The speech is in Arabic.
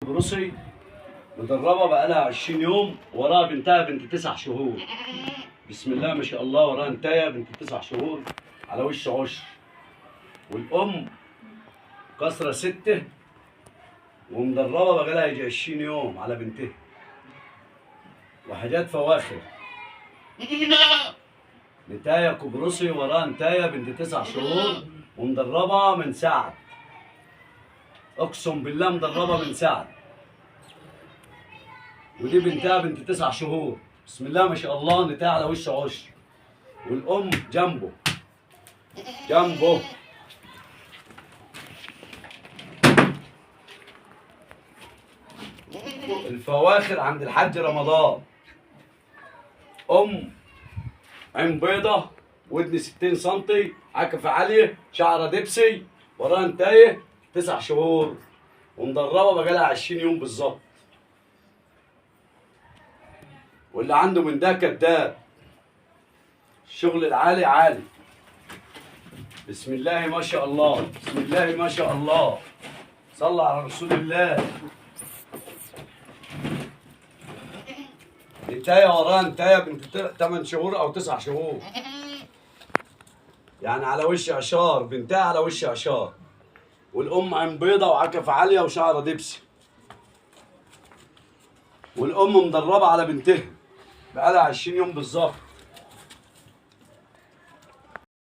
روسي مدربه بقالها 20 يوم، وراها بنتها بنت 9 شهور. بسم الله ما شاء الله، وراها انتايه بنت 9 شهور على وش عشر، والام كسره 6 ومدربه بقالها يجي 20 يوم على بنتها، وحاجات فواخر. نتايه قبرصي وراها انتايه بنت 9 شهور ومدربه من سعد، اقسم بالله مدربه من سعد. ودي بنتها بنت 9 شهور. بسم الله ما شاء الله، نتايه على وش عشر، والام جنبه جنبه. الفواخر عند الحاج رمضان. عين بيضة، ودن 60 سم، عكفة عالية، شعرة دبسي، وراها انتايه 9 شهور ومدربة بقالها 20 يوم بالظبط. واللي عنده من ده كداب. الشغل العالي عالي. بسم الله ما شاء الله، بسم الله ما شاء الله، صلى على رسول الله. انتايه وراها انتايه بنت 8 شهور او 9 شهور، يعني على وش عشار، بنتها على وش عشار. والام عين بيضه وعكفه عاليه وشعره دبسي، والام مدربه على بنتها بقالها 20 يوم بالظبط.